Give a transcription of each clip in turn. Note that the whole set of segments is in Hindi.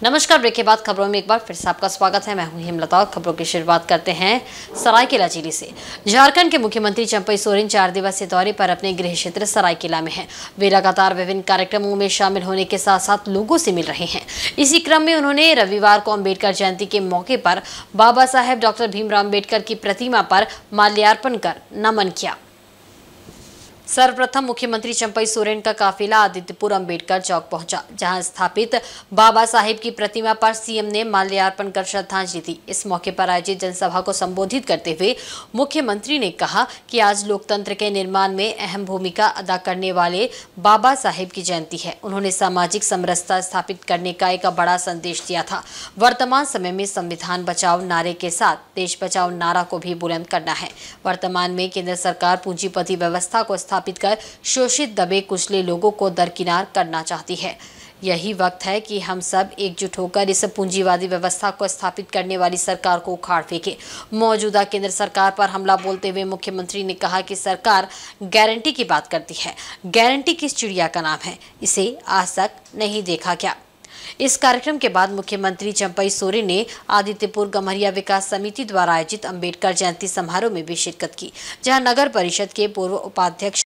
नमस्कार। ब्रेक के बाद खबरों में एक बार फिर से आपका स्वागत है। मैं हूं हेमलता। खबरों की शुरुआत करते हैं सरायकेला जिले से। झारखंड के मुख्यमंत्री चंपई सोरेन 4 दिवसीय दौरे पर अपने गृह क्षेत्र सरायकेला में हैं। वे लगातार विभिन्न कार्यक्रमों में शामिल होने के साथ साथ लोगों से मिल रहे हैं। इसी क्रम में उन्होंने रविवार को अम्बेडकर जयंती के मौके पर बाबा साहेब डॉक्टर भीमराव अम्बेडकर की प्रतिमा पर माल्यार्पण कर नमन किया। सर्वप्रथम मुख्यमंत्री चंपई सोरेन का काफिला आदित्यपुर अम्बेडकर चौक पहुंचा, जहां स्थापित बाबा साहेब की प्रतिमा पर सीएम ने माल्यार्पण कर श्रद्धांजलि दी। इस मौके पर आयोजित जनसभा को संबोधित करते हुए मुख्यमंत्री ने कहा कि आज लोकतंत्र के निर्माण में अहम भूमिका अदा करने वाले बाबा साहेब की जयंती है। उन्होंने सामाजिक समरसता स्थापित करने का एक बड़ा संदेश दिया था। वर्तमान समय में संविधान बचाओ नारे के साथ देश बचाओ नारा को भी बुलंद करना है। वर्तमान में केंद्र सरकार पूंजीपति व्यवस्था को स्थापित कर शोषित दबे कुचले लोगों को दरकिनार करना चाहती है। यही वक्त है कि हम सब एकजुट होकर इस पूंजीवादी व्यवस्था को स्थापित करने वाली सरकार को उखाड़ फेंके। मौजूदा केंद्र सरकार पर हमला बोलते हुए मुख्यमंत्री ने कहा कि सरकार गारंटी की बात करती है। गारंटी किस चिड़िया का नाम है, इसे आज तक नहीं देखा गया। इस कार्यक्रम के बाद मुख्यमंत्री चंपई सोरेन ने आदित्यपुर गम्हरिया विकास समिति द्वारा आयोजित अम्बेडकर जयंती समारोह में भी शिरकत की, जहां नगर परिषद के पूर्व उपाध्यक्ष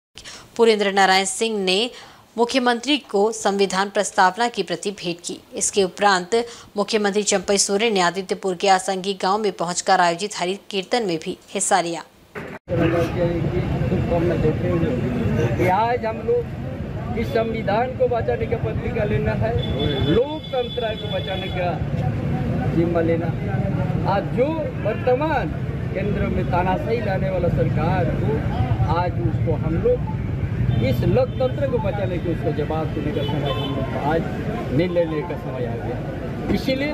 पुरेंद्र नारायण सिंह ने मुख्यमंत्री को संविधान प्रस्तावना की प्रति भेंट की। इसके उपरांत मुख्यमंत्री चंपई सोरेन ने आदित्यपुर के आसंगी गांव में पहुंचकर आयोजित हरि कीर्तन में भी हिस्सा लिया। आज हम लोग इस संविधान को बचाने का प्रतिज्ञा लेना है, लोकतंत्र को बचाने का जिम्मा लेना। आज जो वर्तमान केंद्र में तानाशाही लाने वाला सरकार को आज उसको हम लोग इस लोकतंत्र को बचाने के उसको जवाब देने का समय हम लोग को आज निर्णय लेने का समय आ गया। इसीलिए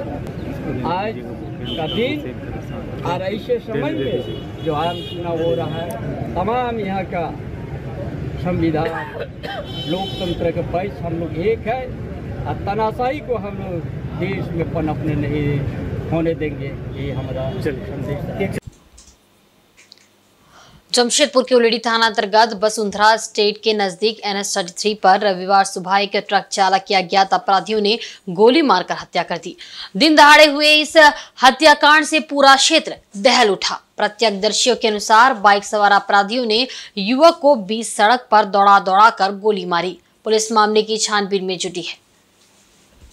आज का दिन और ऐसे समय में जो आम चुनाव हो रहा है, तमाम यहाँ का संविधान लोकतंत्र के पैस हम लोग एक है और तानाशाही को हम लोग देश में पनपने नहीं होने देंगे। ये हमारा संदेश है। जमशेदपुर के उलेडी थाना अंतर्गत बसुंधरा स्टेट के नजदीक NH-33 पर रविवार सुबह एक ट्रक चालक के अज्ञात अपराधियों ने गोली मारकर हत्या कर दी। दिन दहाड़े हुए इस हत्याकांड से पूरा क्षेत्र दहल उठा। प्रत्यक्षदर्शियों के अनुसार बाइक सवार अपराधियों ने युवक को बीच सड़क पर दौड़ा कर गोली मारी। पुलिस मामले की छानबीन में जुटी है।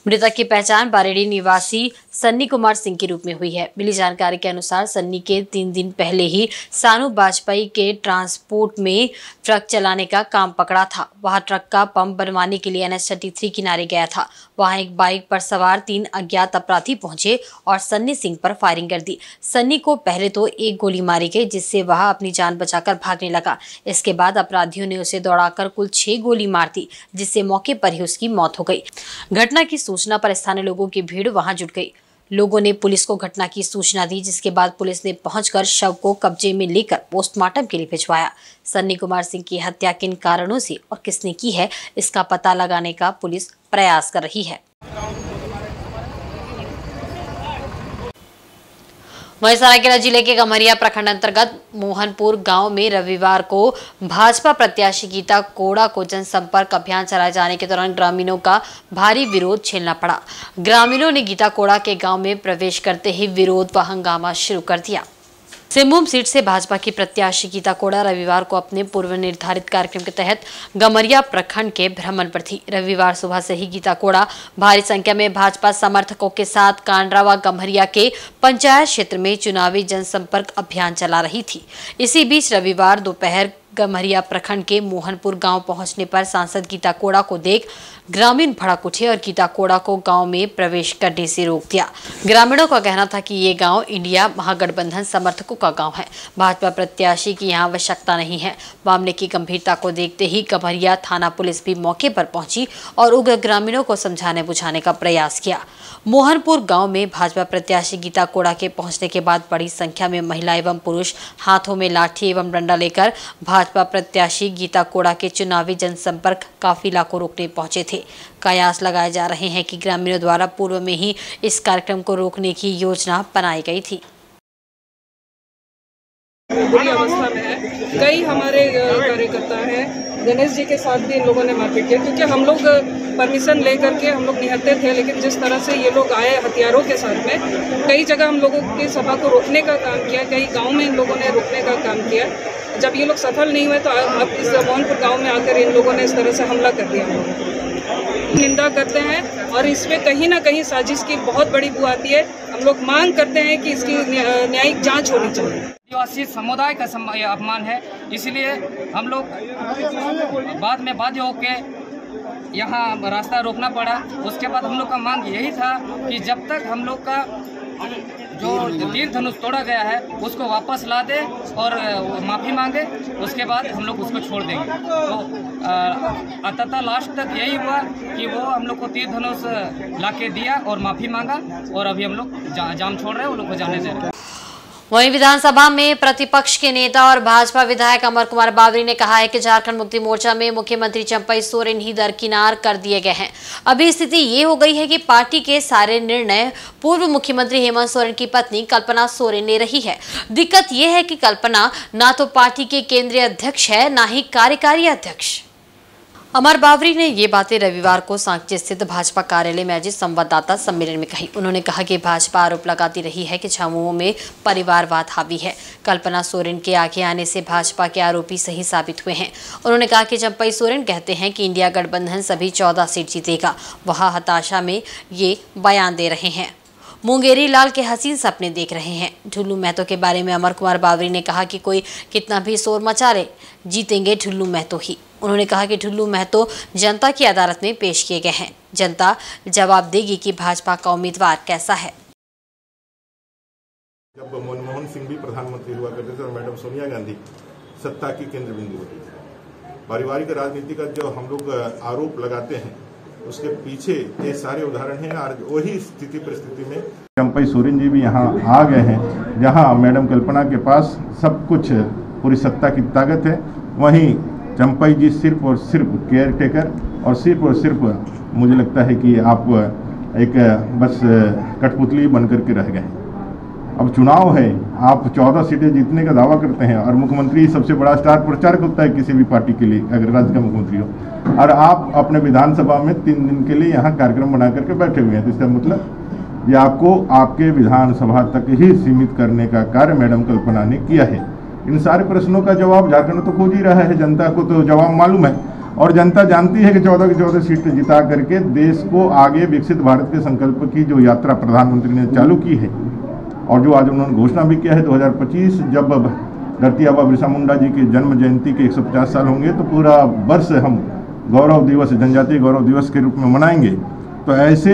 मृतक की पहचान बारेडी निवासी सन्नी कुमार सिंह के रूप में हुई है। मिली जानकारी के अनुसार सन्नी के 3 दिन पहले ही सानू वाजपेयी के ट्रांसपोर्ट में ट्रक चलाने का काम पकड़ा था। वहां ट्रक का पंप बनवाने के लिए NH-33 किनारे गया था। वहां एक बाइक पर सवार 3 अज्ञात अपराधी पहुंचे और सन्नी सिंह पर फायरिंग कर दी। सन्नी को पहले तो एक गोली मारी गई, जिससे वह अपनी जान बचाकर भागने लगा। इसके बाद अपराधियों ने उसे दौड़ाकर कुल 6 गोली मार दी, जिससे मौके पर ही उसकी मौत हो गई। घटना की सूचना पर स्थानीय लोगों की भीड़ वहां जुट गई। लोगों ने पुलिस को घटना की सूचना दी, जिसके बाद पुलिस ने पहुंचकर शव को कब्जे में लेकर पोस्टमार्टम के लिए भिजवाया। सन्नी कुमार सिंह की हत्या किन कारणों से और किसने की है, इसका पता लगाने का पुलिस प्रयास कर रही है। वहीं सरायकेला जिले के गम्हरिया प्रखंड अंतर्गत मोहनपुर गांव में रविवार को भाजपा प्रत्याशी गीता कोड़ा को जनसंपर्क अभियान चलाए जाने के दौरान ग्रामीणों का भारी विरोध झेलना पड़ा। ग्रामीणों ने गीता कोड़ा के गांव में प्रवेश करते ही विरोध व हंगामा शुरू कर दिया। सिंहभूम सीट से भाजपा की प्रत्याशी गीता कोड़ा रविवार को अपने पूर्व निर्धारित कार्यक्रम के तहत गम्हरिया प्रखंड के भ्रमण पर थी। रविवार सुबह से ही गीता कोड़ा भारी संख्या में भाजपा समर्थकों के साथ कांडरा व गम्हरिया के पंचायत क्षेत्र में चुनावी जनसंपर्क अभियान चला रही थी। इसी बीच रविवार दोपहर गम्हरिया प्रखंड के मोहनपुर गांव पहुंचने पर सांसद गीता कोड़ा को देख ग्रामीण भड़क उठे और गीता कोड़ा को गांव में प्रवेश करने से रोक दिया। ग्रामीणों का कहना था कि ये गांव इंडिया महागठबंधन समर्थकों का गांव है, भाजपा प्रत्याशी की यहां आवश्यकता नहीं है। मामले की गंभीरता को देखते ही गम्हरिया थाना पुलिस भी मौके पर पहुंची और उग्र ग्रामीणों को समझाने बुझाने का प्रयास किया। मोहनपुर गांव में भाजपा प्रत्याशी गीता कोड़ा के पहुंचने के बाद बड़ी संख्या में महिला एवं पुरुष हाथों में लाठी एवं डंडा लेकर भाजपा प्रत्याशी गीता कोड़ा के चुनावी जनसंपर्क काफिला को रोकने पहुंचे थे। कयास लगाए जा रहे हैं कि ग्रामीणों द्वारा पूर्व में ही इस कार्यक्रम को रोकने की योजना बनाई गई थी। बुरी अवस्था में है। कई हमारे कार्यकर्ता हैं, गणेश जी के साथ भी इन लोगों ने मारपीट किया, क्योंकि हम लोग परमिशन लेकर के हम लोग निहत्ते थे, लेकिन जिस तरह से ये लोग आए हथियारों के साथ में, कई जगह हम लोगों की सभा को रोकने का काम किया, कई गाँव में इन लोगों ने रोकने का काम किया। जब ये लोग सफल नहीं हुए तो अब इस मोहनपुर गाँव में आकर इन लोगों ने इस तरह से हमला कर दिया। हम लोगों निंदा करते हैं और इसमें कहीं ना कहीं साजिश की बहुत बड़ी बू आती है। हम लोग मांग करते हैं कि इसकी न्यायिक जांच होनी चाहिए। आदिवासी समुदाय का अपमान है, इसलिए हम लोग बाद में बाध्य होकर यहाँ रास्ता रोकना पड़ा। उसके बाद हम लोग का मांग यही था कि जब तक हम लोग का जो तीर धनुष तोड़ा गया है उसको वापस ला दे और माफ़ी मांगे, उसके बाद हम लोग उसको छोड़ देंगे। तो अंततः लास्ट तक यही हुआ कि वो हम लोग को तीर धनुष ला के दिया और माफ़ी मांगा, और अभी हम लोग जाम छोड़ रहे हैं, वो लोग को जाने दे रहे हैं। वहीं विधानसभा में प्रतिपक्ष के नेता और भाजपा विधायक अमर कुमार बावरी ने कहा है कि झारखंड मुक्ति मोर्चा में मुख्यमंत्री चंपई सोरेन ही दरकिनार कर दिए गए हैं। अभी स्थिति ये हो गई है कि पार्टी के सारे निर्णय पूर्व मुख्यमंत्री हेमंत सोरेन की पत्नी कल्पना सोरेन ले रही है। दिक्कत ये है कि कल्पना ना तो पार्टी के केंद्रीय अध्यक्ष है, ना ही कार्यकारी अध्यक्ष। अमर बावरी ने ये बातें रविवार को सांची स्थित भाजपा कार्यालय में आयोजित संवाददाता सम्मेलन में कही। उन्होंने कहा कि भाजपा आरोप लगाती रही है कि झामुमो में परिवारवाद हावी है। कल्पना सोरेन के आगे आने से भाजपा के आरोपी सही साबित हुए हैं। उन्होंने कहा कि चंपई सोरेन कहते हैं कि इंडिया गठबंधन सभी 14 सीट जीतेगा, वह हताशा में ये बयान दे रहे हैं। मुंगेरी लाल के हसीन सपने देख रहे हैं। ढुल्लू महतो के बारे में अमर कुमार बावरी ने कहा कि कोई कितना भी शोर मचा ले, जीतेंगे ढुल्लू महतो ही। उन्होंने कहा कि ढुल्लू महतो जनता की अदालत में पेश किए गए हैं। जनता जवाब देगी कि भाजपा का उम्मीदवार कैसा है। जब मनमोहन सिंह भी प्रधानमंत्री हुआ करते थे और मैडम सोनिया गांधी सत्ता की केंद्र बिंदु होती थी। पारिवारिक राजनीति का जो हम लोग आरोप लगाते हैं उसके पीछे ये सारे उदाहरण हैं। और वही स्थिति परिस्थिति में चंपई सोरेन जी भी यहाँ आ गए हैं, जहाँ मैडम कल्पना के पास सब कुछ पूरी सत्ता की ताकत है। वहीं चंपई जी सिर्फ और सिर्फ केयर टेकर और सिर्फ मुझे लगता है कि आप एक बस कठपुतली बन करके रह गए। अब चुनाव है, आप 14 सीटें जीतने का दावा करते हैं और मुख्यमंत्री सबसे बड़ा स्टार प्रचारक होता है किसी भी पार्टी के लिए, अगर राज्य का मुख्यमंत्री हो, और आप अपने विधानसभा में 3 दिन के लिए यहाँ कार्यक्रम बना करके बैठे हुए हैं। तो इसका मतलब ये आपको आपके विधानसभा तक ही सीमित करने का कार्य मैडम कल्पना ने किया है। इन सारे प्रश्नों का जवाब झारखंड तो खोज ही रहा है, जनता को तो जवाब मालूम है और जनता जानती है कि 14 की 14 सीटें जिता करके देश को आगे विकसित भारत के संकल्प की जो यात्रा प्रधानमंत्री ने चालू की है और जो आज उन्होंने घोषणा भी किया है 2025 जब धरती आबा बिरसा मुंडा जी की जन्म जयंती के 150 साल होंगे तो पूरा वर्ष हम गौरव दिवस, जनजातीय गौरव दिवस के रूप में मनाएंगे। तो ऐसे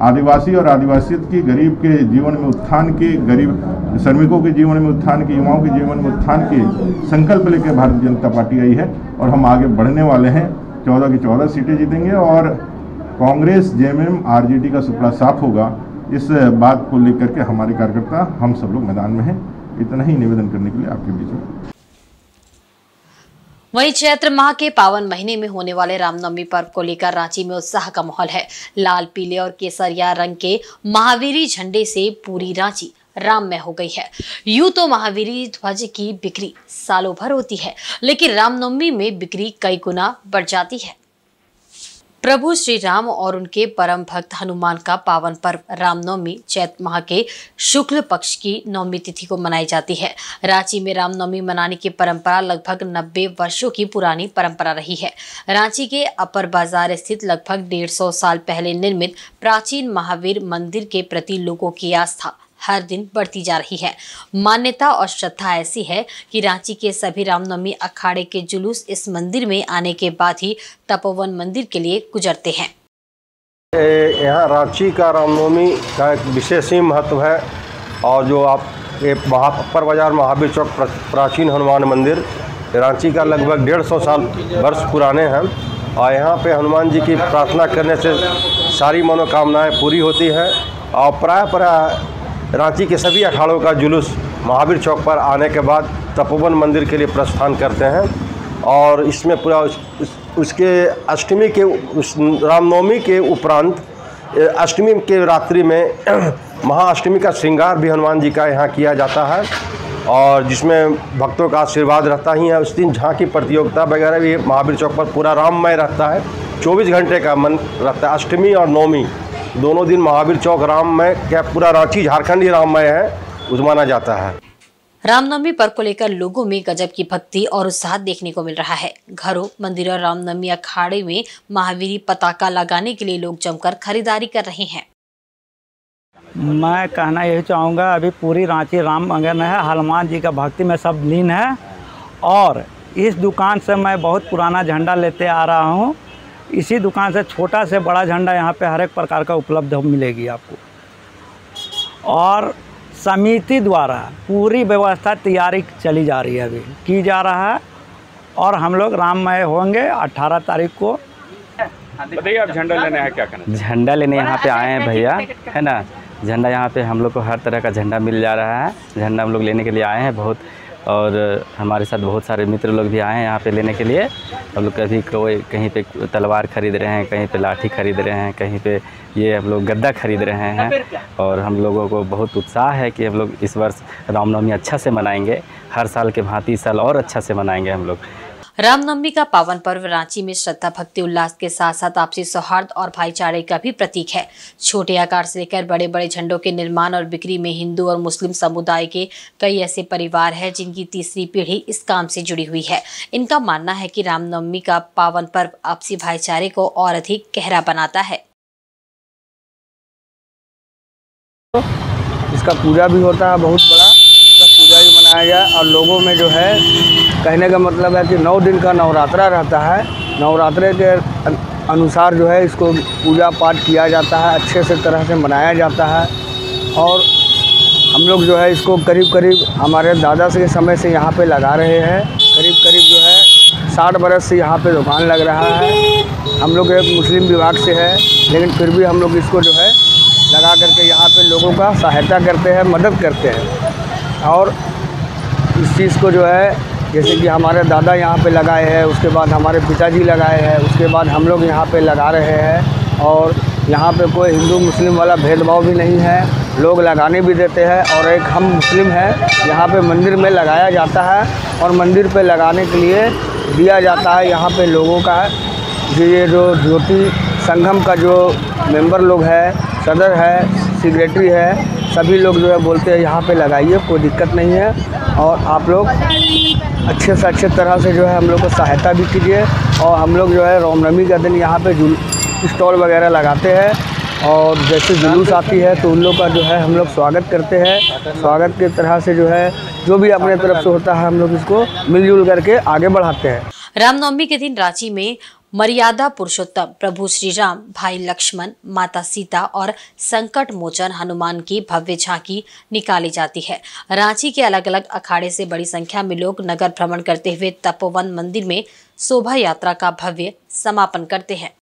आदिवासी और आदिवासियत की, गरीब के जीवन में उत्थान के, गरीब श्रमिकों के जीवन में उत्थान के, युवाओं के जीवन में उत्थान के संकल्प लेकर भारतीय जनता पार्टी आई है और हम आगे बढ़ने वाले हैं। 14 की 14 सीटें जीतेंगे और कांग्रेस, जेएमएम, आरजेडी का सुपड़ा साफ होगा। इस बात को लेकर के हमारे कार्यकर्ता हम सब लोग मैदान में हैं। इतना ही निवेदन करने के लिए आपके बीच में। वहीं चैत्र माह के पावन महीने में होने वाले रामनवमी पर्व को लेकर रांची में उत्साह का माहौल है। लाल, पीले और केसरिया रंग के महावीरी झंडे से पूरी रांची राममय हो गई है। यूं तो महावीरी ध्वज की बिक्री सालों भर होती है, लेकिन रामनवमी में बिक्री कई गुना बढ़ जाती है। प्रभु श्री राम और उनके परम भक्त हनुमान का पावन पर्व रामनवमी चैत्र माह के शुक्ल पक्ष की नवमी तिथि को मनाई जाती है। रांची में रामनवमी मनाने की परंपरा लगभग 90 वर्षों की पुरानी परंपरा रही है। रांची के अपर बाजार स्थित लगभग 150 साल पहले निर्मित प्राचीन महावीर मंदिर के प्रति लोगों की आस्था हर दिन बढ़ती जा रही है। मान्यता और श्रद्धा ऐसी है कि रांची के सभी रामनवमी अखाड़े के जुलूस इस मंदिर में आने के बाद ही तपोवन मंदिर के लिए गुजरते हैं। यहाँ रांची का रामनवमी का एक विशेष ही महत्व है और जो आप ये अपर बाजार महावीर चौक प्राचीन हनुमान मंदिर रांची का लगभग 150 साल वर्ष पुराने हैं और यहाँ पे हनुमान जी की प्रार्थना करने से सारी मनोकामनाएं पूरी होती हैं और प्राय रांची के सभी अखाड़ों का जुलूस महावीर चौक पर आने के बाद तपोवन मंदिर के लिए प्रस्थान करते हैं और इसमें पूरा उसके अष्टमी के रामनवमी के उपरांत अष्टमी के रात्रि में महाअष्टमी का श्रृंगार भी हनुमान जी का यहाँ किया जाता है और जिसमें भक्तों का आशीर्वाद रहता ही है। उस दिन झांकी प्रतियोगिता वगैरह भी महावीर चौक पर पूरा राममय रहता है, 24 घंटे का मन रहता है। अष्टमी और नवमी दोनों दिन महावीर चौक राममय, क्या पूरा रांची झारखंड ही राममय है, उस माना जाता है। रामनवमी पर्व को लेकर लोगों में गजब की भक्ति और उत्साह देखने को मिल रहा है। घरों, मंदिरों और रामनवमी अखाड़े में महावीरी पताका लगाने के लिए लोग जमकर खरीदारी कर रहे हैं। मैं कहना यही चाहूँगा, अभी पूरी रांची राम मगन है, हनुमान जी का भक्ति में सब लीन है। और इस दुकान से मैं बहुत पुराना झंडा लेते आ रहा हूँ। इसी दुकान से छोटा से बड़ा झंडा यहाँ पे हर एक प्रकार का उपलब्ध मिलेगी आपको। और समिति द्वारा पूरी व्यवस्था तैयारी चली जा रही है, अभी की जा रहा है। और हम लोग राममय होंगे 18 तारीख को। बताइए, आप झंडा लेने हैं, क्या करना? झंडा लेने यहाँ पे आए हैं भैया, है ना। झंडा यहाँ पे हम लोग को हर तरह का झंडा मिल जा रहा है। झंडा हम लोग लेने के लिए आए हैं बहुत, और हमारे साथ बहुत सारे मित्र लोग भी आए हैं यहाँ पे लेने के लिए। हम लोग कभी कोई कहीं पे तलवार खरीद रहे हैं, कहीं पे लाठी खरीद रहे हैं, कहीं पे ये हम लोग गद्दा खरीद रहे हैं। और हम लोगों को बहुत उत्साह है कि हम लोग इस वर्ष रामनवमी अच्छा से मनाएंगे, हर साल के भांति इस साल और अच्छा से मनाएंगे हम लोग। रामनवमी का पावन पर्व रांची में श्रद्धा, भक्ति, उल्लास के साथ साथ आपसी सौहार्द और भाईचारे का भी प्रतीक है। छोटे आकार से लेकर बड़े बड़े झंडों के निर्माण और बिक्री में हिंदू और मुस्लिम समुदाय के कई ऐसे परिवार हैं जिनकी तीसरी पीढ़ी इस काम से जुड़ी हुई है। इनका मानना है कि रामनवमी का पावन पर्व आपसी भाईचारे को और अधिक गहरा बनाता है। इसका पूजा भी होता है बहुत बड़ा, इसका पूजा भी मनाया गया। और लोगों में जो है कहने का मतलब है कि 9 दिन का नवरात्रा रहता है। नवरात्रे के अनुसार जो है इसको पूजा पाठ किया जाता है, अच्छे से तरह से मनाया जाता है। और हम लोग जो है इसको करीब करीब हमारे दादा के समय से यहाँ पे लगा रहे हैं। करीब करीब जो है 60 बरस से यहाँ पे दुकान लग रहा है। हम लोग एक मुस्लिम विभाग से है, लेकिन फिर भी हम लोग इसको जो है लगा करके यहाँ पे लोगों का सहायता करते हैं, मदद करते हैं। और इस चीज़ को जो है जैसे कि हमारे दादा यहाँ पे लगाए हैं, उसके बाद हमारे पिताजी लगाए हैं, उसके बाद हम लोग यहाँ पे लगा रहे हैं। और यहाँ पे कोई हिंदू मुस्लिम वाला भेदभाव भी नहीं है, लोग लगाने भी देते हैं। और एक हम मुस्लिम हैं, यहाँ पे मंदिर में लगाया जाता है और मंदिर पे लगाने के लिए दिया जाता है यहाँ पे लोगों का। ये जो ज्योति संगम का जो मेंबर लोग है, सदर है, सेक्रेटरी है, सभी लोग जो है बोलते हैं यहाँ पे लगाइए, कोई दिक्कत नहीं है। और आप लोग अच्छे से अच्छे तरह से जो है हम लोग को सहायता भी कीजिए। और हम लोग जो है रामनवमी का दिन यहाँ पे स्टॉल वगैरह लगाते हैं, और जैसे जुलूस आती है तो उन लोग का जो है हम लोग स्वागत करते हैं। स्वागत की तरह से जो है जो भी अपने तरफ से होता है हम लोग इसको मिलजुल करके आगे बढ़ाते हैं। रामनवमी के दिन रांची में मर्यादा पुरुषोत्तम प्रभु श्री राम, भाई लक्ष्मण, माता सीता और संकट मोचन हनुमान की भव्य झांकी निकाली जाती है। रांची के अलग अलग अखाड़े से बड़ी संख्या में लोग नगर भ्रमण करते हुए तपोवन मंदिर में शोभा यात्रा का भव्य समापन करते हैं।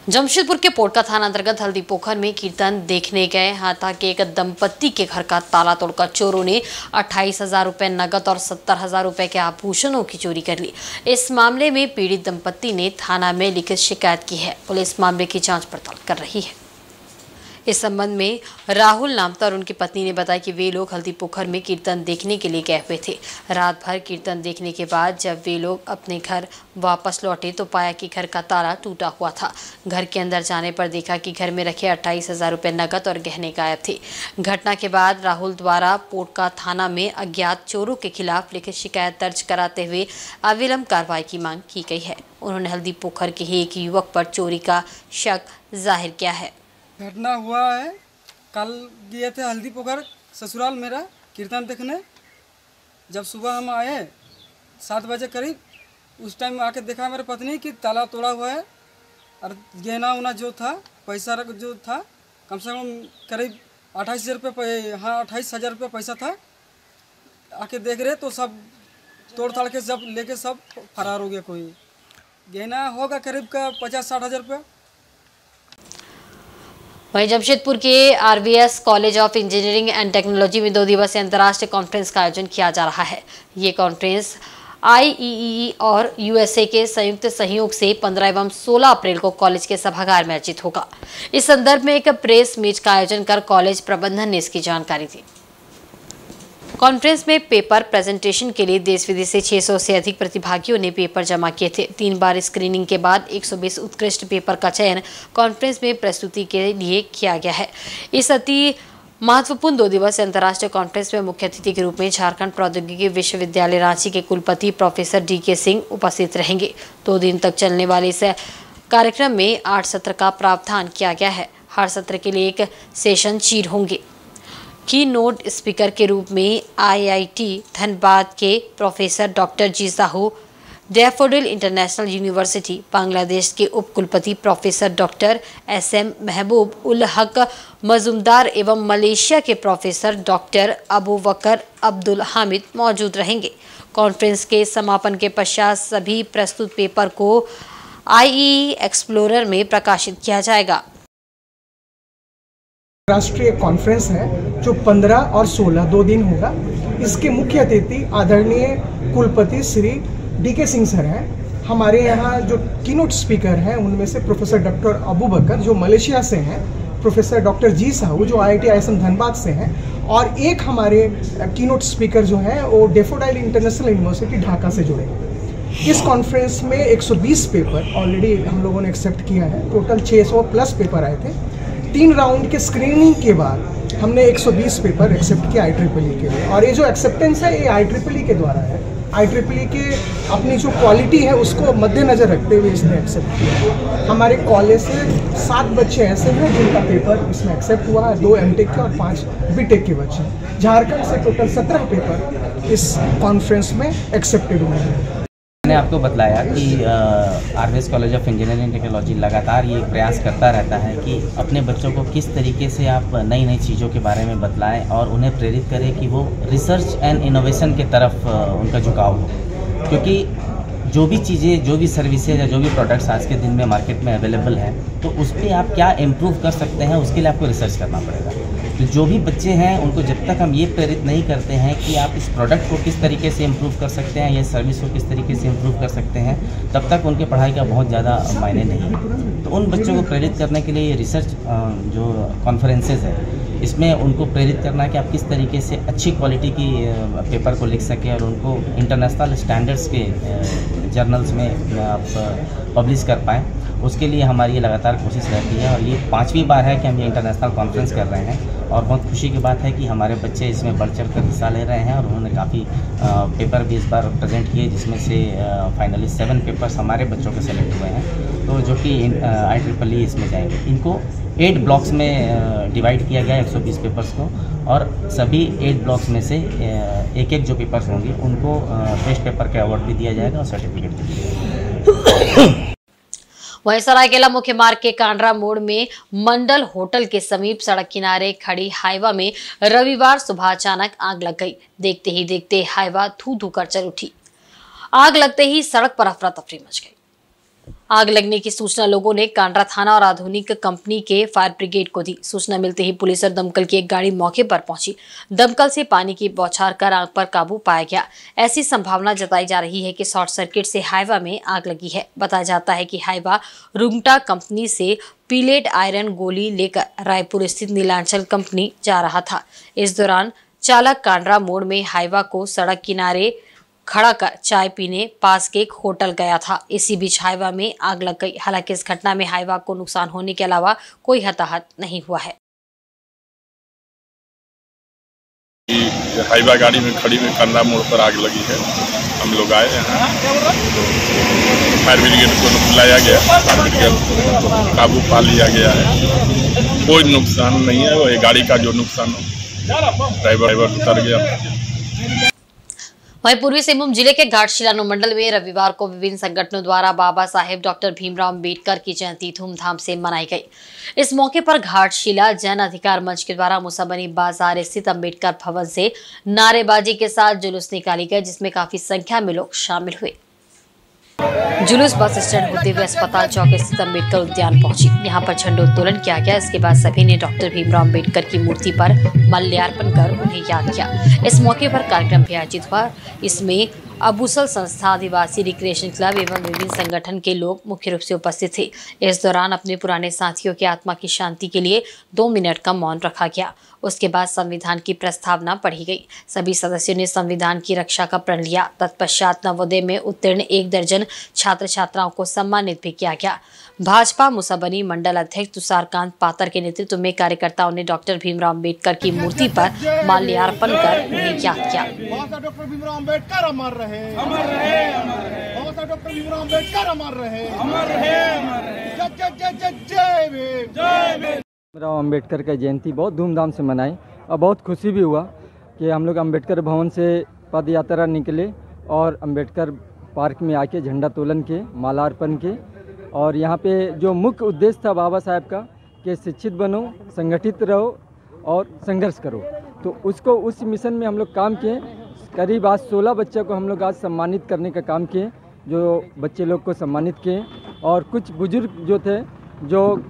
जमशेदपुर के पोटका थाना अंतर्गत हल्दी पोखर में कीर्तन देखने गए हाथा के एक दंपत्ति के घर का ताला तोड़कर चोरों ने 28,000 रुपए नकद और 70,000 रुपए के आभूषणों की चोरी कर ली। इस मामले में पीड़ित दंपत्ति ने थाना में लिखित शिकायत की है। पुलिस मामले की जांच पड़ताल कर रही है। इस संबंध में राहुल नामता और उनकी पत्नी ने बताया कि वे लोग हल्दी पोखर में कीर्तन देखने के लिए गए हुए थे। रात भर कीर्तन देखने के बाद जब वे लोग अपने घर वापस लौटे तो पाया कि घर का ताला टूटा हुआ था। घर के अंदर जाने पर देखा कि घर में रखे 28,000 रुपये नकद और गहने गायब थे। घटना के बाद राहुल द्वारा पोटका थाना में अज्ञात चोरों के खिलाफ लिखित शिकायत दर्ज कराते हुए अविलंब कार्रवाई की मांग की गई है। उन्होंने हल्दी पोखर के ही एक युवक पर चोरी का शक जाहिर किया है। घटना हुआ है, कल गए थे हल्दी पोखर ससुराल मेरा कीर्तन देखने। जब सुबह हम आए 7 बजे करीब, उस टाइम आके देखा मेरे पत्नी कि ताला तोड़ा हुआ है और गहना उना जो था, पैसा जो था, कम से कम करीब 28,000 रुपये, हाँ 28,000 रुपये पैसा था। आके देख रहे तो सब तोड़ ताड़ के सब लेके सब फरार हो गया। कोई गहना होगा करीब का 50-60 हज़ार रुपये। वहीं जमशेदपुर के RVS college of engineering and technology में 2 दिवसीय अंतर्राष्ट्रीय कॉन्फ्रेंस का आयोजन किया जा रहा है। ये कॉन्फ्रेंस IEEE और USA के संयुक्त सहयोग से 15 एवं 16 अप्रैल को कॉलेज के सभागार में आयोजित होगा। इस संदर्भ में एक प्रेस मीट का आयोजन कर कॉलेज प्रबंधन ने इसकी जानकारी दी। कॉन्फ्रेंस में पेपर प्रेजेंटेशन के लिए देश विदेश से 600 से अधिक प्रतिभागियों ने पेपर जमा किए थे। 3 बार स्क्रीनिंग के बाद 120 उत्कृष्ट पेपर का चयन कॉन्फ्रेंस में प्रस्तुति के लिए किया गया है। इस अति महत्वपूर्ण 2 दिवसीय अंतर्राष्ट्रीय कॉन्फ्रेंस में मुख्य अतिथि के रूप में झारखंड प्रौद्योगिकी विश्वविद्यालय रांची के कुलपति प्रोफेसर DK सिंह उपस्थित रहेंगे। 2 दिन तक चलने वाले इस कार्यक्रम में 8 सत्र का प्रावधान किया गया है। हर सत्र के लिए एक सेशन चीर होंगे। की नोट स्पीकर के रूप में IIT धनबाद के professor doctor G Sahu, Daffodil International University Bangladesh के उप कुलपति प्रोफेसर डॉक्टर SM महबूब उल हक मजुमदार एवं मलेशिया के प्रोफेसर डॉक्टर अबू बकर अब्दुल हामिद मौजूद रहेंगे। कॉन्फ्रेंस के समापन के पश्चात सभी प्रस्तुत पेपर को IEE एक्सप्लोरर में प्रकाशित किया जाएगा। राष्ट्रीय कॉन्फ्रेंस है जो 15 और 16 2 दिन होगा। इसके मुख्य अतिथि आदरणीय कुलपति श्री DK सिंह सर हैं। हमारे यहाँ जो कीनोट स्पीकर हैं उनमें से प्रोफेसर डॉक्टर अबू बकर जो मलेशिया से हैं, प्रोफेसर डॉक्टर जी साहू जो IIT ISM धनबाद से हैं, और एक हमारे कीनोट स्पीकर जो हैं वो डैफोडिल इंटरनेशनल यूनिवर्सिटी ढाका से जुड़े हैं। इस कॉन्फ्रेंस में 120 पेपर ऑलरेडी हम लोगों ने एक्सेप्ट किया है। टोटल 600 प्लस पेपर आए थे। 3 राउंड के स्क्रीनिंग के बाद हमने 120 पेपर एक्सेप्ट किया IEEE के लिए, और ये जो एक्सेप्टेंस है ये IEEE के द्वारा है। IEEE के अपनी जो क्वालिटी है उसको मद्देनजर रखते हुए इसने एक्सेप्ट किया। हमारे कॉलेज से 7 बच्चे ऐसे हैं जिनका पेपर इसमें एक्सेप्ट हुआ है, 2 MTech के और 5 BTech के बच्चे। झारखंड से टोटल 17 पेपर इस कॉन्फ्रेंस में एक्सेप्टेड हुए हैं। मैंने आपको बतलाया कि RVS college of engineering and technology लगातार ये प्रयास करता रहता है कि अपने बच्चों को किस तरीके से आप नई नई चीज़ों के बारे में बतलाएं और उन्हें प्रेरित करें कि वो रिसर्च एंड इनोवेशन के तरफ उनका झुकाव हो। क्योंकि जो भी चीज़ें, जो भी सर्विसेज या जो भी प्रोडक्ट्स आज के दिन में मार्केट में अवेलेबल हैं, तो उस पर आप क्या इम्प्रूव कर सकते हैं, उसके लिए आपको रिसर्च करना पड़ेगा। तो जो भी बच्चे हैं उनको जब तक हम ये प्रेरित नहीं करते हैं कि आप इस प्रोडक्ट को किस तरीके से इम्प्रूव कर सकते हैं या सर्विस को किस तरीके से इम्प्रूव कर सकते हैं, तब तक उनके पढ़ाई का बहुत ज़्यादा मायने नहीं है। तो उन बच्चों को प्रेरित करने के लिए रिसर्च जो कॉन्फ्रेंसेज है, इसमें उनको प्रेरित करना है कि आप किस तरीके से अच्छी क्वालिटी की पेपर को लिख सकें और उनको इंटरनेशनल स्टैंडर्ड्स के जर्नल्स में आप पब्लिश कर पाएँ। उसके लिए हमारी ये लगातार कोशिश रहती है और ये 5वीं बार है कि हम ये इंटरनेशनल कॉन्फ्रेंस कर रहे हैं और बहुत खुशी की बात है कि हमारे बच्चे इसमें बढ़ चढ़ कर हिस्सा ले रहे हैं और उन्होंने काफ़ी पेपर भी इस बार प्रेजेंट किए, जिसमें से फाइनली 7 पेपर्स हमारे बच्चों के सेलेक्ट हुए हैं, तो जो कि IEEE इसमें जाएंगे। इनको 8 ब्लॉक्स में डिवाइड किया गया है 120 पेपर्स को, और सभी 8 ब्लॉक्स में से एक जो पेपर्स होंगे उनको बेस्ट पेपर का अवार्ड भी दिया जाएगा और सर्टिफिकेट भी दिया जाएगा। वहीं सरायकेला मुख्य मार्ग के कांड्रा मोड़ में मंडल होटल के समीप सड़क किनारे खड़ी हाइवा में रविवार सुबह अचानक आग लग गई। देखते ही देखते हाइवा धू धू कर चल उठी। आग लगते ही सड़क पर अफरा तफरी मच गई। आग लगने की सूचना लोगों ने कांड्रा थाना और आधुनिक कंपनी के फायर ब्रिगेड को दी। सूचना मिलते ही पुलिस और दमकल की एक गाड़ी मौके पर पहुंची। दमकल से पानी की बौछार कर आग पर काबू पाया गया। ऐसी संभावना जताई जा रही है कि शॉर्ट सर्किट से हाइवा में आग लगी है। बताया जाता है कि हाइवा रुंगटा कंपनी से पीलेट आयरन गोली लेकर रायपुर स्थित नीलांचल कंपनी जा रहा था। इस दौरान चालक कांड्रा मोड़ में हाइवा को सड़क किनारे खड़ा कर चाय पीने पास के एक होटल गया था। इसी बीच हाइवा में आग लग गई। हालांकि इस घटना में हाइवा को नुकसान होने के अलावा कोई हताहत नहीं हुआ है। हाइवा गाड़ी में खड़ी में कांड्रा मोड़ पर आग लगी है। हम लोग आए हैं, फायर ब्रिगेड को बुलाया गया, फायर ब्रिगेड काबू पा लिया गया है। कोई नुकसान नहीं है। वो गाड़ी का जो नुकसान हो, ड्राइवर उतर गया। वहीं पूर्वी सिंहभूम जिले के घाटशिला अनुमंडल में रविवार को विभिन्न संगठनों द्वारा बाबा साहेब डॉक्टर भीमराव अम्बेडकर की जयंती धूमधाम से मनाई गई। इस मौके पर घाटशिला जन अधिकार मंच के द्वारा मुसाबनी बाजार स्थित अम्बेडकर भवन से नारेबाजी के साथ जुलूस निकाली गई, जिसमें काफी संख्या में लोग शामिल हुए। जुलूस बस स्टैंड होते हुए अस्पताल चौक स्थित अम्बेडकर उद्यान पहुंची। यहां पर झंडोत्तोलन किया गया। इसके बाद सभी ने डॉक्टर भीमराव अम्बेडकर की मूर्ति पर माल्यार्पण कर उन्हें याद किया। इस मौके पर कार्यक्रम भी आयोजित हुआ। इसमें अबूसल संस्था, आदिवासी रिक्रिएशन क्लब एवं विभिन्न संगठन के लोग मुख्य रूप से उपस्थित थे। इस दौरान अपने पुराने साथियों की आत्मा की शांति के लिए 2 मिनट का मौन रखा गया। उसके बाद संविधान की प्रस्तावना पढ़ी गई। सभी सदस्यों ने संविधान की रक्षा का प्रण लिया। तत्पश्चात नवोदय में उत्तीर्ण 1 दर्जन छात्र छात्राओं को सम्मानित भी किया गया। भाजपा मुसाबनी मंडल अध्यक्ष तुषारकांत पातर के नेतृत्व में कार्यकर्ताओं ने डॉक्टर भीमराव अम्बेडकर की मूर्ति पर माल्यार्पण कर उन्हें याद किया। डॉक्टर भीमराव अम्बेडकर अमर रहे, अमर रहे, अमर रहे। डॉक्टर भीमराव अम्बेडकर अमर रहे, अमर रहे, अमर रहे। जय जय जय जय भीम, जय भीम। भीमराव अम्बेडकर का जयंती बहुत धूमधाम से मनाई और बहुत खुशी भी हुआ कि हम लोग अम्बेडकर भवन से पद यात्रा निकले और अम्बेडकर पार्क में आके झंडा तोलन के, मालार्पण के। और यहाँ पे जो मुख्य उद्देश्य था बाबा साहब का कि शिक्षित बनो, संगठित रहो और संघर्ष करो, तो उसको उस मिशन में हम लोग काम किए। करीब आज 16 बच्चों को हम लोग आज सम्मानित करने का काम किए, जो बच्चे लोग को सम्मानित किए। और कुछ बुजुर्ग जो थे, जो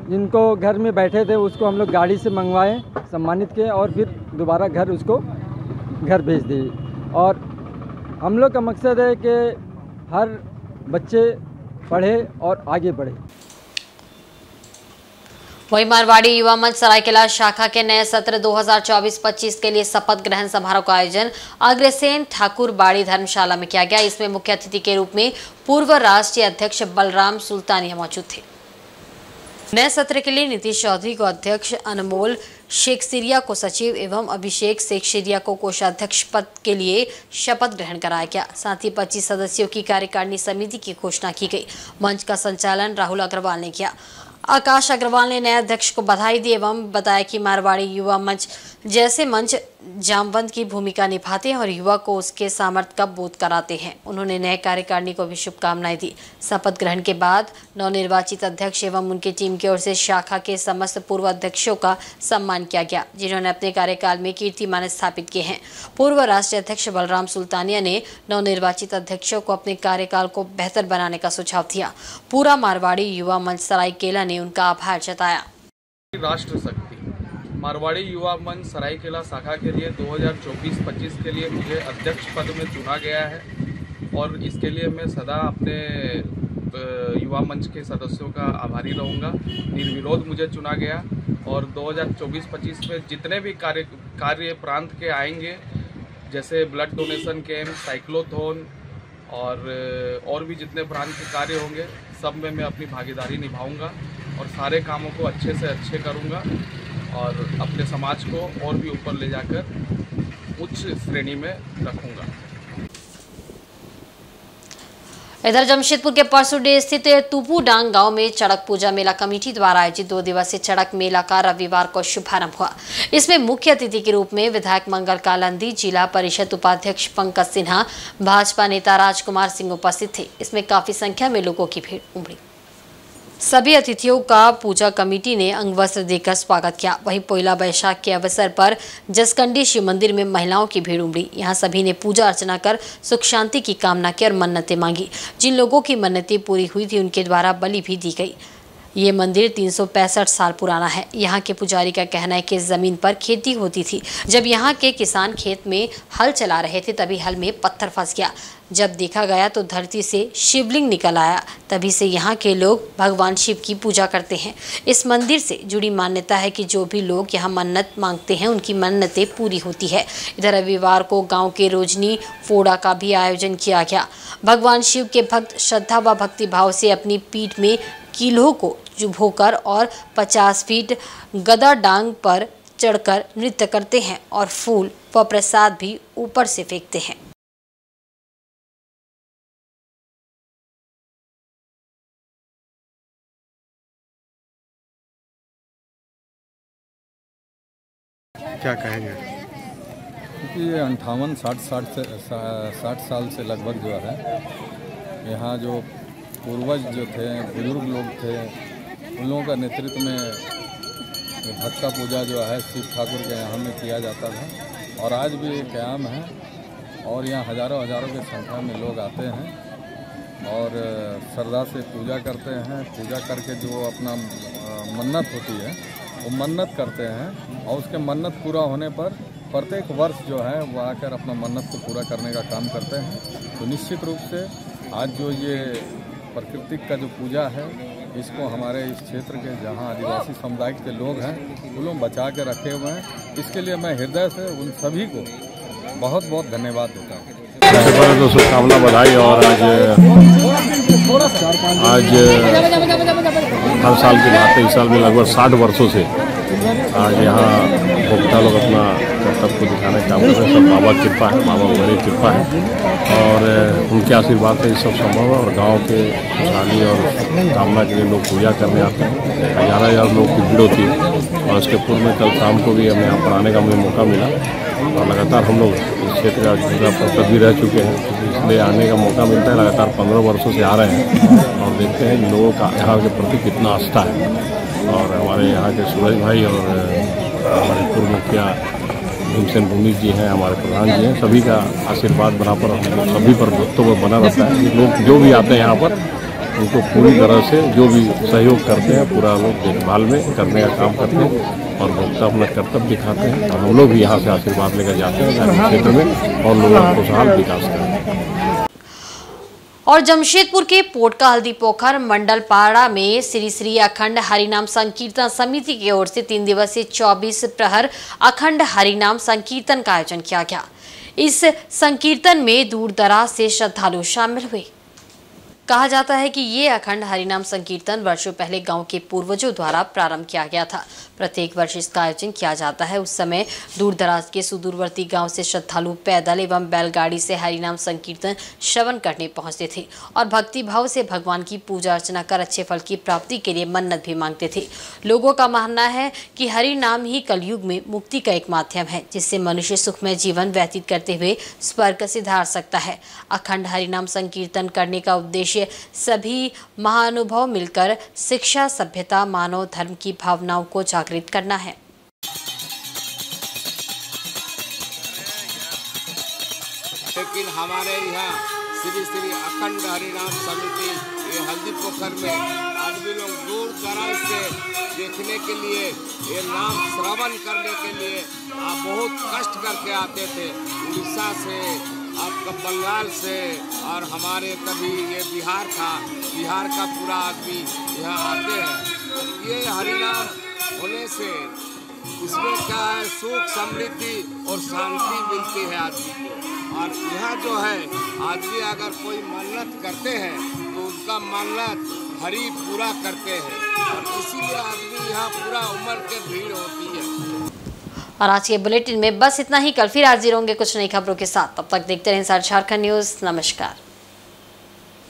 जिनको घर में बैठे थे, उसको हम लोग गाड़ी से मंगवाए, सम्मानित किए और फिर दोबारा उसको घर भेज दिए। और हम लोग का मकसद है कि हर बच्चे पढ़े और आगे बढ़े। वहीं मारवाड़ी युवा मंच सरायकेला शाखा के नए सत्र 2024-25 के लिए शपथ ग्रहण समारोह का आयोजन अग्रसेन ठाकुर बाड़ी धर्मशाला में किया गया। इसमें मुख्य अतिथि के रूप में पूर्व राष्ट्रीय अध्यक्ष बलराम सुल्तानिया मौजूद थे। नए सत्र के लिए नीतीश चौधरी को अध्यक्ष, अनमोल शेखसिरिया को सचिव एवं अभिषेक शेखसिरिया को कोषाध्यक्ष पद के लिए शपथ ग्रहण कराया गया। साथ ही 25 सदस्यों की कार्यकारिणी समिति की घोषणा की गई। मंच का संचालन राहुल अग्रवाल ने किया। आकाश अग्रवाल ने नए अध्यक्ष को बधाई दी एवं बताया कि मारवाड़ी युवा मंच जैसे मंच जामवंत की भूमिका निभाते हैं और युवा को उसके सामर्थ्य का बोध कराते हैं। उन्होंने नए कार्यकारिणी को भी शुभकामनाएं दी। शपथ ग्रहण के बाद नवनिर्वाचित अध्यक्ष एवं उनकी टीम की ओर से शाखा के समस्त पूर्व अध्यक्षों का सम्मान किया गया, जिन्होंने अपने कार्यकाल में कीर्तिमान स्थापित किए हैं। पूर्व राष्ट्रीय अध्यक्ष बलराम सुल्तानिया ने नवनिर्वाचित अध्यक्षों को अपने कार्यकाल को बेहतर बनाने का सुझाव दिया। पूरा मारवाड़ी युवा मंच सरायकेला ने उनका आभार जताया। राष्ट्र शक्ति मारवाड़ी युवा मंच सरायकेला शाखा के लिए 2024-25 के लिए मुझे अध्यक्ष पद में चुना गया है और इसके लिए मैं सदा अपने युवा मंच के सदस्यों का आभारी रहूँगा। निर्विरोध मुझे चुना गया और 2024-25 में जितने भी कार्य प्रांत के आएंगे, जैसे ब्लड डोनेशन कैंप, साइक्लोथॉन और भी जितने प्रांत के कार्य होंगे, सब में मैं अपनी भागीदारी निभाऊंगा और सारे कामों को अच्छे से अच्छे करूंगा और अपने समाज को और भी ऊपर ले जाकर उच्च श्रेणी में रखूंगा। इधर जमशेदपुर के परसुडे स्थित तुपुडांग गांव में चड़क पूजा मेला कमेटी द्वारा आयोजित 2 दिवसीय चड़क मेला का रविवार को शुभारंभ हुआ। इसमें मुख्य अतिथि के रूप में विधायक मंगल कालंदी, जिला परिषद उपाध्यक्ष पंकज सिन्हा, भाजपा नेता राजकुमार सिंह उपस्थित थे। इसमें काफी संख्या में लोगों की भीड़ उमड़ी। सभी अतिथियों का पूजा कमेटी ने अंग वस्त्र देकर स्वागत किया। वहीं पोइला बैशाख के अवसर पर जसकंडी शिव मंदिर में महिलाओं की भीड़ उमड़ी। यहां सभी ने पूजा अर्चना कर सुख शांति की कामना की और मन्नतें मांगी। जिन लोगों की मन्नतें पूरी हुई थी उनके द्वारा बलि भी दी गई। ये मंदिर 365 साल पुराना है। यहाँ के पुजारी का कहना है कि इस जमीन पर खेती होती थी। जब यहाँ के किसान खेत में हल चला रहे थे तभी हल में पत्थर फंस गया। जब देखा गया तो धरती से शिवलिंग निकल आया। तभी से यहाँ के लोग भगवान शिव की पूजा करते हैं। इस मंदिर से जुड़ी मान्यता है कि जो भी लोग यहाँ मन्नत मांगते हैं उनकी मन्नतें पूरी होती है। इधर रविवार को गांव के रोजनी फोड़ा का भी आयोजन किया गया। भगवान शिव के भक्त श्रद्धा व भक्ति भाव से अपनी पीठ में किलों को चुभोकर और 50 फीट गदा डांग पर चढ़कर नृत्य करते हैं और फूल व प्रसाद भी ऊपर से फेंकते हैं। क्या कहेंगे? क्योंकि 58-60 साल से लगभग जो है यहाँ जो पूर्वज जो थे, बुजुर्ग लोग थे, उन लोगों का नेतृत्व में भक्ता पूजा जो है शिव ठाकुर के यहाँ में किया जाता था और आज भी कायम है। और यहाँ हज़ारों की संख्या में लोग आते हैं और श्रद्धा से पूजा करते हैं। पूजा करके जो अपना मन्नत होती है वो मन्नत करते हैं और उसके मन्नत पूरा होने पर प्रत्येक वर्ष जो है वो आकर अपना मन्नत को पूरा करने का काम करते हैं। तो निश्चित रूप से आज जो ये प्राकृतिक का जो पूजा है, इसको हमारे इस क्षेत्र के जहाँ आदिवासी समुदाय के लोग हैं वो लोग बचा के रखे हुए हैं। इसके लिए मैं हृदय से उन सभी को बहुत बहुत धन्यवाद देता हूँ। सबसे पहले तो शुभकामना बधाई। और आज हर साल की बात है, इस साल में लगभग 60 वर्षों से आज यहाँ भोक्ता लोग अपना कर्तव्य को दिखाने का काम कर रहे हैं। सब बाबा कृपा है, बाबा बड़ी कृपा है और उनके आशीर्वाद से ये सब संभव है। और गांव के खुशहाली और कामना के लिए लोग पूजा करने आते हैं। 11,000 लोग की भीड़ होती है। और उसके पूर्व में कल शाम को भी हमें यहाँ पर आने का मुझे मौका मिला और लगातार हम लोग इस क्षेत्र का झंडा पर भी रह चुके हैं, इसलिए आने का मौका मिलता है। लगातार 15 वर्षों से आ रहे हैं और देखते हैं लोगों का यहाँ के प्रति कितना आस्था है। और हमारे यहाँ के सूरज भाई और हमारे पूर्व मुखिया भीमसेन भूमि जी हैं, हमारे प्रधान जी हैं, सभी का आशीर्वाद बना पर सभी पर भक्तों पर बना रहता है। लोग जो भी आते हैं यहाँ पर उनको पूरी तरह से जो भी सहयोग करते हैं पूरा लोग देखभाल में करने का काम करते हैं और भक्ता अपना कर्तव्य दिखाते हैं। और हम लोग भी यहाँ से आशीर्वाद लेकर जाते हैं क्षेत्र में और लोगों का खुशहाल विकास करें। और जमशेदपुर के पोटका हल्दी पोखर मंडल पाड़ा में श्री श्री अखंड हरिनाम संकीर्तन समिति की ओर से 3 दिवसीय 24 प्रहर अखंड हरिनाम संकीर्तन का आयोजन किया गया। इस संकीर्तन में दूर दराज से श्रद्धालु शामिल हुए। कहा जाता है कि ये अखंड हरिनाम संकीर्तन वर्षों पहले गांव के पूर्वजों द्वारा प्रारंभ किया गया था। प्रत्येक वर्ष इसका आयोजन किया जाता है। उस समय दूर दराज के सुदूरवर्ती गांव से श्रद्धालु पैदल एवं बैलगाड़ी से हरिनाम संकीर्तन श्रवण करने पहुंचते थे और भक्ति भाव से भगवान की पूजा अर्चना कर अच्छे फल की प्राप्ति के लिए मन्नत भी मांगते थे। लोगों का मानना है कि हरि नाम ही कलयुग में मुक्ति का एक माध्यम है, जिससे मनुष्य सुखमय जीवन व्यतीत करते हुए स्वर्ग सिधार सकता है। अखंड हरिनाम संकीर्तन करने का उद्देश्य सभी महानुभव मिलकर शिक्षा, सभ्यता, मानव धर्म की भावनाओं को जागृत करना है। लेकिन हमारे यहाँ श्री श्री अखंड हरिनाम समिति ये हल्दी पोखर में आदमी लोग दूर दराज से देखने के लिए, ये नाम श्रवण करने के लिए बहुत कष्ट करके आते थे। उड़ीसा से, आपका बंगाल से और हमारे कभी ये बिहार का पूरा आदमी यहाँ आते हैं। ये हरिनाम होने से इसमें क्या है, सुख समृद्धि और शांति मिलती है आदमी को। और यहाँ जो है आदमी अगर कोई मन्नत करते हैं तो उनका मन्नत हरि पूरा करते हैं और इसीलिए आदमी यहाँ पूरा उम्र के भीड़ होती है। और आज के बुलेटिन में बस इतना ही। कल फिर हाजिर होंगे कुछ नई खबरों के साथ। तब तक देखते रहें झारखंड न्यूज़। नमस्कार।